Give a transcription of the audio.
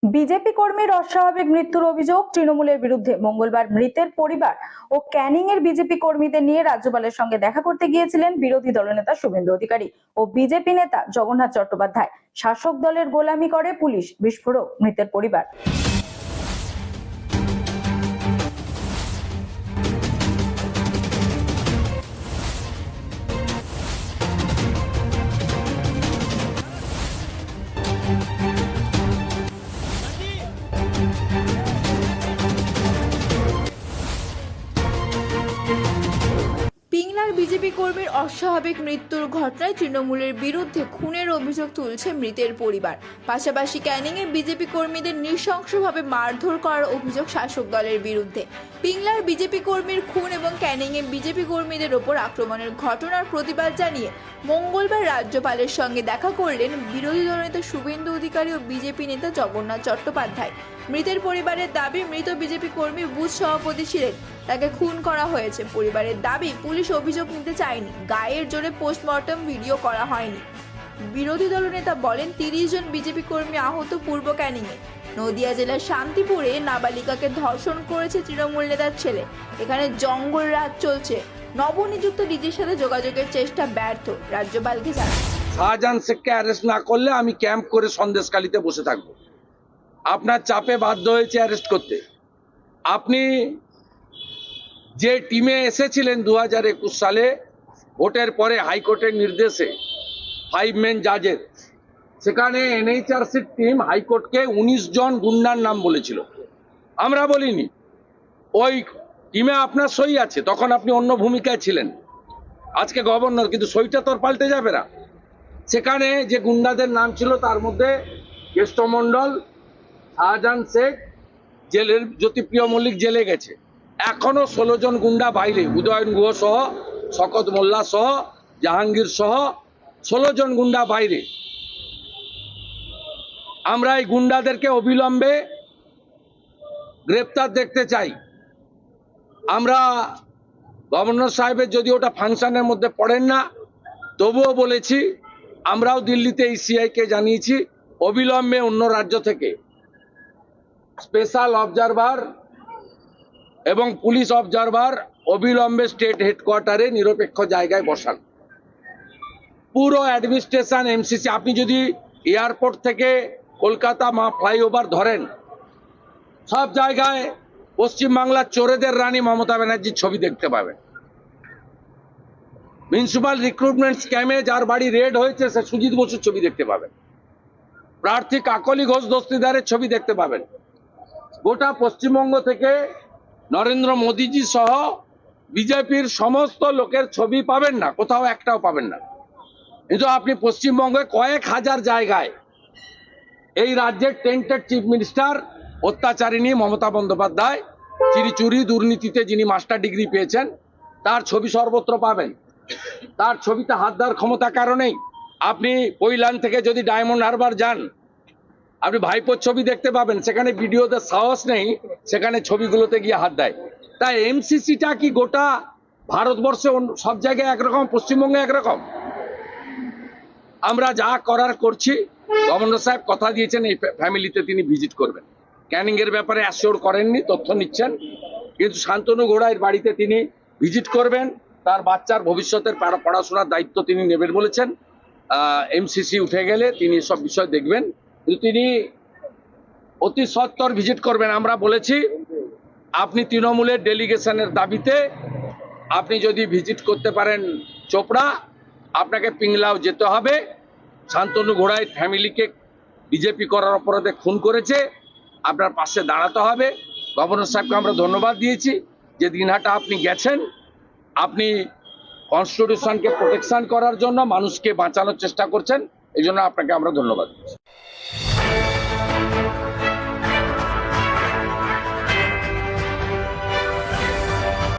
BJP কর্মীর অস্বাভাবিক মৃত্যুর অভিযোগ তৃণমূলের বিরুদ্ধে। মঙ্গলবার মৃতের পরিবার ও ক্যানিং এর বিজেপি কর্মীদের নিয়ে রাজ্যপালের সঙ্গে দেখা করতে গিয়েছিলেন বিরোধী দলনেতা শুভেন্দু অধিকারী ও বিজেপি নেতা জগন্নাথ চট্টোপাধ্যায়। শাসক দলের গোলামি করে পুলিশ, বিস্ফোরক মৃতের পরিবার। পিংলার বিজেপি কর্মীর অস্বাভাবিক মৃত্যুর ঘটনায় তৃণমূলের বিরুদ্ধে খুনের অভিযোগ তুলছে মৃতের পরিবার। পাশাপাশি ক্যানিংয়ে বিজেপি কর্মীদের নৃশংসভাবে মারধর করার অভিযোগ শাসক দলের বিরুদ্ধে। পিংলার বিজেপি কর্মীর খুন এবং ক্যানিংয়ে বিজেপি কর্মীদের ওপর আক্রমণের ঘটনার প্রতিবাদ জানিয়ে মঙ্গলবার রাজ্যপালের সঙ্গে দেখা করলেন বিরোধী দলনেতা শুভেন্দু অধিকারী ও বিজেপি নেতা জগন্নাথ চট্টোপাধ্যায়। মৃতের পরিবারের দাবি, মৃত বিজেপি কর্মী বুথ সভাপতি ছিলেন, তাকে খুন করা হয়েছে। পরিবারের দাবি, পুলিশ অভিযোগ নিতে চায়নি, গায়ের জোরে পোস্টমর্টম ভিডিও করা হয়নি। বিরোধী দলনেতা বলেন, 30 জন বিজেপি কর্মী আহত পূর্ব ক্যানিংয়ে। নদিয়া জেলার শান্তিপুরে নাবালিকাকে ধর্ষণ করেছে তৃণমূল নেতার ছেলে। এখানে জঙ্গল রাজ চলছে। নবনিযুক্ত ডিজির সাথে যোগাযোগের চেষ্টা ব্যর্থ। রাজ্যপালকে জানান, শাহজাহান শেখকে অ্যারেস্ট না করলে আমি ক্যাম্প করে সন্দেশখালীতে বসে থাকবো। আপনার চাপে বাধ্য হয়েছে অ্যারেস্ট করতে। আপনি যে টিমে এসেছিলেন 2021 সালে ভোটের পরে হাইকোর্টের নির্দেশে 5 মেন জাজের, সেখানে এনএইচআরসির টিম হাইকোর্টকে 19 জন গুন্ডার নাম বলেছিল, আমরা বলিনি। ওই টিমে আপনার সই আছে, তখন আপনি অন্য ভূমিকায় ছিলেন, আজকে গভর্নর, কিন্তু সইটা তোর পাল্টে যাবে না। সেখানে যে গুন্ডাদের নাম ছিল তার মধ্যে কেষ্টমণ্ডল, শাহজাহান শেখ, জেলের জ্যোতিপ্রিয় মল্লিক জেলে গেছে। এখনো 16 জন গুন্ডা বাইরে, উদয়ন গুহ সহ, শকত মোল্লা সহ, জাহাঙ্গীর সহ 16 জন গুন্ডা বাইরে। আমরা এই গুন্ডাদেরকে অবিলম্বে গ্রেপ্তার দেখতে চাই। আমরা গভর্নর সাহেবের, যদি ওটা ফাংশনের মধ্যে পড়েন না, তবুও বলেছি, আমরাও দিল্লিতে ইসিআইকে জানিয়েছি, অবিলম্বে অন্য রাজ্য থেকে স্পেশাল অবজারভার এবং পুলিশ অবজারভার অবিলম্বে স্টেট হেডকোয়ার্টারে নিরপেক্ষ জায়গায় বসান। পুরো অ্যাডমিনিস্ট্রেশন, এমসিসি, আপনি যদি এয়ারপোর্ট থেকে কলকাতা ফ্লাইওভার ধরেন, সব জায়গায় পশ্চিমবাংলার চোরেদের রানী মমতা ব্যানার্জির ছবি দেখতে পাবেন। মিউনিসিপাল রিক্রুটমেন্ট স্ক্যামে যার বাড়ি রেড হয়েছে সে সুজিত বসুর ছবি দেখতে পাবেন। প্রার্থী কাকলি ঘোষ দস্তিদারের ছবি দেখতে পাবেন। গোটা পশ্চিমবঙ্গ থেকে নরেন্দ্র মোদীজি সহ বিজেপির সমস্ত লোকের ছবি পাবেন না, কোথাও একটাও পাবেন না। কিন্তু আপনি পশ্চিমবঙ্গে কয়েক হাজার জায়গায় এই রাজ্যের টেন্টেড চিফ মিনিস্টার অত্যাচারিণী মমতা বন্দ্যোপাধ্যায়, চুরি দুর্নীতিতে যিনি মাস্টার ডিগ্রি পেয়েছেন, তার ছবি সর্বত্র পাবেন। তার ছবিতে হাত দেওয়ার ক্ষমতা কারণেই আপনি কৈলান থেকে যদি ডায়মন্ড হারবার যান, আপনি ভাইপোর ছবি দেখতে পাবেন। সেখানে ভিডিওদের সাহস নেই, সেখানে ছবিগুলোতে গিয়ে হাত দেয়। তাই এমসিসিটা কি গোটা ভারতবর্ষে সব জায়গায় একরকম, পশ্চিমবঙ্গে একরকম? আমরা যা করার করছি। গভর্নর সাহেব কথা দিয়েছেন এই ফ্যামিলিতে তিনি ভিজিট করবেন। ক্যানিং এর ব্যাপারে অ্যাসিওর করেননি, তথ্য নিচ্ছেন, কিন্তু শান্তনু ঘোড়াইয়ের বাড়িতে তিনি ভিজিট করবেন। তার বাচ্চার ভবিষ্যতের পড়াশোনার দায়িত্ব তিনি নেবেন বলেছেন। এমসিসি উঠে গেলে তিনি সব বিষয় দেখবেন, কিন্তু তিনি অতি সত্বর ভিজিট করবেন। আমরা বলেছি, আপনি তৃণমূলের ডেলিগেশনের দাবিতে আপনি যদি ভিজিট করতে পারেন চোপড়া, আপনাকে পিংলাও যেতে হবে। শান্তনু ঘোড়াই ফ্যামিলিকে বিজেপি করার অপরাধে খুন করেছে, আপনার পাশে দাঁড়াতে হবে। গভর্নর সাহেবকে আমরা ধন্যবাদ দিয়েছি যে দিনহাটা আপনি গেছেন, আপনি কনস্টিটিউশনকে প্রোটেকশন করার জন্য মানুষকে বাঁচানোর চেষ্টা করছেন, এই জন্য আপনাকে আমরা ধন্যবাদ দিচ্ছি।